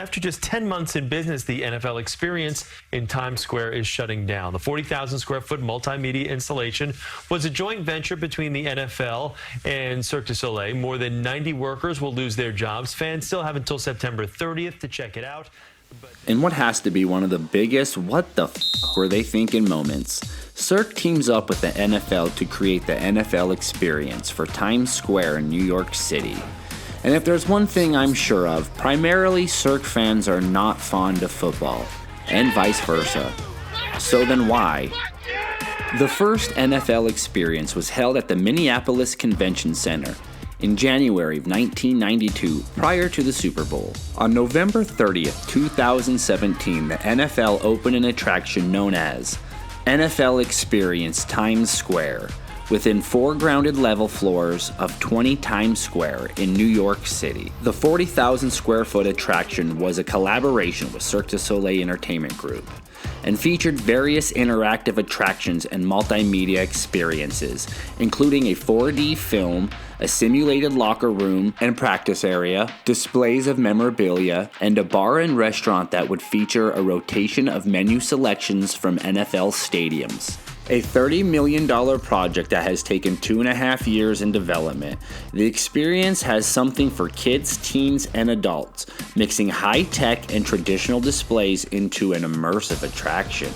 after just 10 months in business, the NFL Experience in Times Square is shutting down. The 40,000 square foot multimedia installation was a joint venture between the NFL and Cirque du Soleil. More than 90 workers will lose their jobs. Fans still have until September 30th to check it out. In what has to be one of the biggest what the f*** were they thinking moments, Cirque teams up with the NFL to create the NFL Experience for Times Square in New York City. And if there's one thing I'm sure of, primarily Cirque fans are not fond of football, and vice versa. So then why? The first NFL Experience was held at the Minneapolis Convention Center in January of 1992, prior to the Super Bowl. On November 30th, 2017, the NFL opened an attraction known as NFL Experience Times Square, within 4 grounded level floors of 20 Times Square in New York City. The 40,000 square foot attraction was a collaboration with Cirque du Soleil Entertainment Group and featured various interactive attractions and multimedia experiences, including a 4D film, a simulated locker room and practice area, displays of memorabilia, and a bar and restaurant that would feature a rotation of menu selections from NFL stadiums. A $30 million project that has taken 2.5 years in development, the experience has something for kids, teens, and adults, mixing high-tech and traditional displays into an immersive attraction.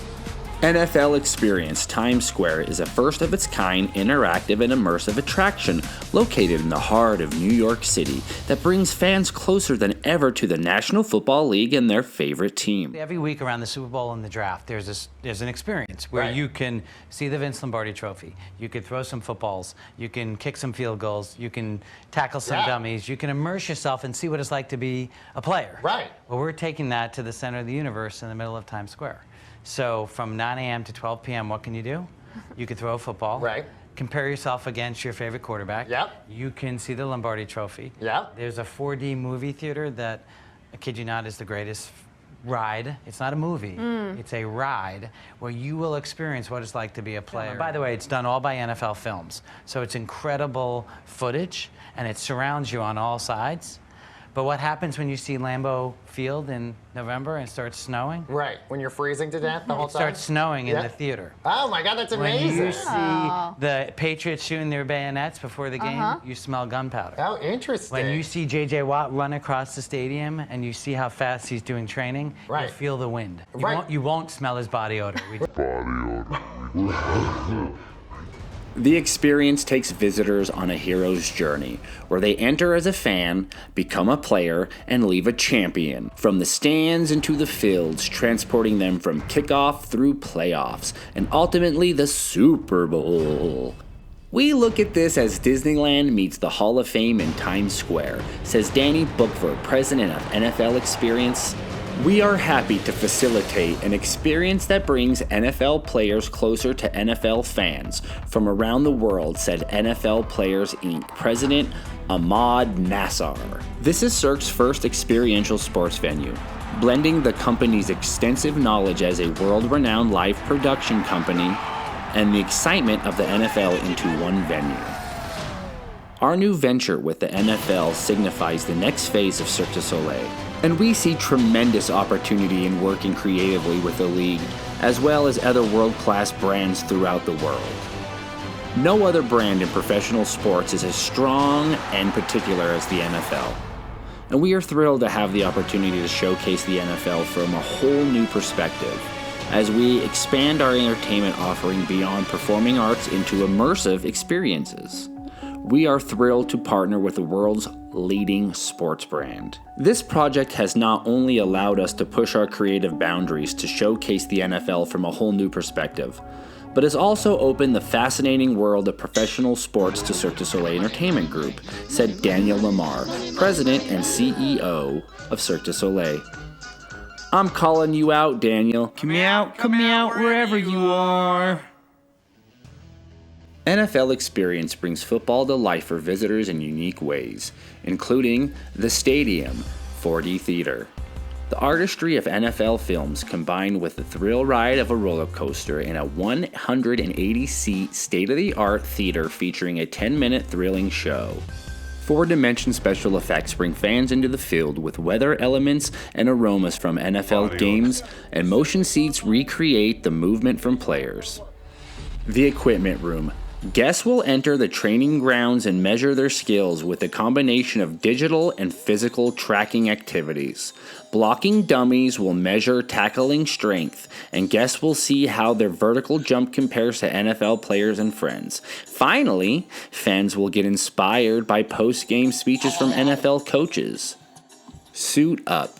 NFL Experience Times Square is a first-of-its-kind interactive and immersive attraction located in the heart of New York City that brings fans closer than ever to the National Football League and their favorite team. Every week around the Super Bowl and the draft, there's an experience where you can see the Vince Lombardi Trophy, you can throw some footballs, you can kick some field goals, you can tackle some dummies, you can immerse yourself and see what it's like to be a player. Right. Well, we're taking that to the center of the universe in the middle of Times Square. So from 9 a.m. to 12 p.m., what can you do? You can throw a football. Right. Compare yourself against your favorite quarterback. Yep. You can see the Lombardi Trophy. Yep. There's a 4D movie theater that, I kid you not, is the greatest ride. It's not a movie. It's a ride where you will experience what it's like to be a player. By the way, it's done all by NFL Films. So it's incredible footage, and it surrounds you on all sides. But what happens when you see Lambeau Field in November and it starts snowing? Right, when you're freezing to death the whole It time? starts snowing in the theater. Oh my God, that's amazing. When you see the Patriots shooting their bayonets before the game, you smell gunpowder. Oh, interesting. When you see J.J. Watt run across the stadium and you see how fast he's doing training, you feel the wind. You won't smell his body odor. The experience takes visitors on a hero's journey, where they enter as a fan, become a player, and leave a champion. From the stands into the fields, transporting them from kickoff through playoffs, and ultimately the Super Bowl. We look at this as Disneyland meets the Hall of Fame in Times Square, says Danny Bookford, president of NFL Experience. We are happy to facilitate an experience that brings NFL players closer to NFL fans from around the world, said NFL Players Inc. President Ahmad Nassar. This is Cirque's first experiential sports venue, blending the company's extensive knowledge as a world-renowned live production company and the excitement of the NFL into one venue. Our new venture with the NFL signifies the next phase of Cirque du Soleil, and we see tremendous opportunity in working creatively with the league, as well as other world-class brands throughout the world. No other brand in professional sports is as strong and particular as the NFL, and we are thrilled to have the opportunity to showcase the NFL from a whole new perspective, as we expand our entertainment offering beyond performing arts into immersive experiences. We are thrilled to partner with the world's leading sports brand. This project has not only allowed us to push our creative boundaries to showcase the NFL from a whole new perspective, but has also opened the fascinating world of professional sports to Cirque du Soleil Entertainment Group, said Daniel Lamar, president and CEO of Cirque du Soleil. I'm calling you out, Daniel. Come out wherever you are. NFL Experience brings football to life for visitors in unique ways, including the stadium, 4D theater, the artistry of NFL films combined with the thrill ride of a roller coaster in a 180-seat state-of-the-art theater featuring a 10-minute thrilling show, Four-dimension special effects bring fans into the field with weather elements and aromas from NFL games, and motion seats recreate the movement from players. The equipment room. Guests will enter the training grounds and measure their skills with a combination of digital and physical tracking activities. Blocking dummies will measure tackling strength, and guests will see how their vertical jump compares to NFL players and friends. Finally, fans will get inspired by post-game speeches from NFL coaches. Suit up.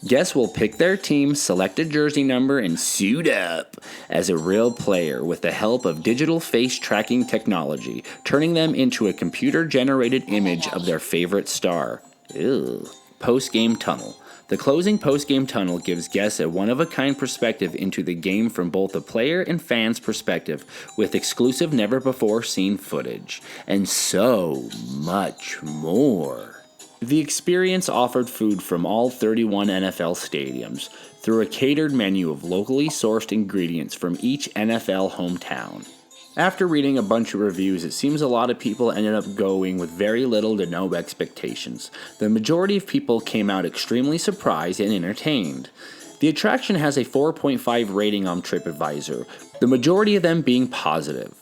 Guests will pick their team, select a jersey number, and suit up as a real player with the help of digital face tracking technology, turning them into a computer-generated image of their favorite star. Ew. Post-game tunnel. The closing post-game tunnel gives guests a one-of-a-kind perspective into the game from both the player and fan's perspective, with exclusive never-before-seen footage. And so much more. The experience offered food from all 31 NFL stadiums through a catered menu of locally sourced ingredients from each NFL hometown. After reading a bunch of reviews, it seems a lot of people ended up going with very little to no expectations. The majority of people came out extremely surprised and entertained. The attraction has a 4.5 rating on TripAdvisor, the majority of them being positive.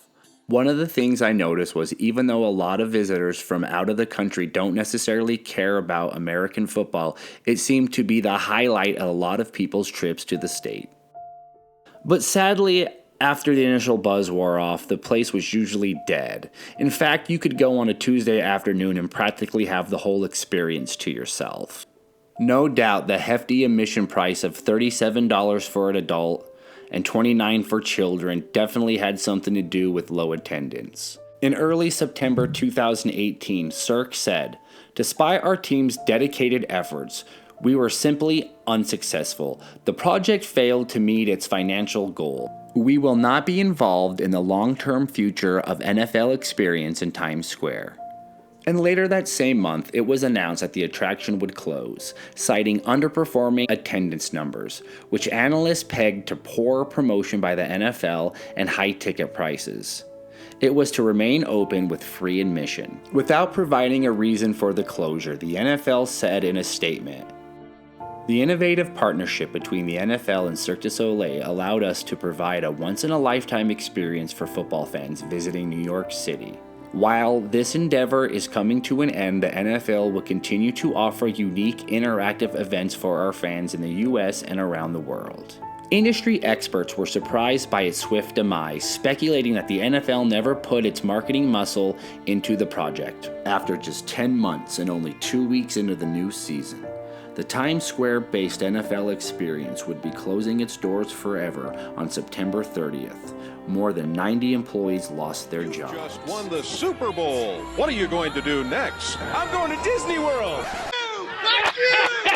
One of the things I noticed was even though a lot of visitors from out of the country don't necessarily care about American football, it seemed to be the highlight of a lot of people's trips to the state. But sadly, after the initial buzz wore off, the place was usually dead. In fact, you could go on a Tuesday afternoon and practically have the whole experience to yourself. No doubt the hefty admission price of $37 for an adult and $29 for children definitely had something to do with low attendance. In early September 2018, Cirque said, "Despite our team's dedicated efforts, we were simply unsuccessful. The project failed to meet its financial goal. We will not be involved in the long-term future of NFL experience in Times Square." And later that same month, it was announced that the attraction would close, citing underperforming attendance numbers, which analysts pegged to poor promotion by the NFL and high ticket prices. It was to remain open with free admission. Without providing a reason for the closure, the NFL said in a statement, "The innovative partnership between the NFL and Cirque du Soleil allowed us to provide a once-in-a-lifetime experience for football fans visiting New York City. While this endeavor is coming to an end, the NFL will continue to offer unique interactive events for our fans in the US and around the world." Industry experts were surprised by its swift demise, speculating that the NFL never put its marketing muscle into the project. After just 10 months and only 2 weeks into the new season, the Times Square-based NFL experience would be closing its doors forever on September 30th. More than 90 employees lost their jobs. Just won the Super Bowl. What are you going to do next? I'm going to Disney World. Thank you.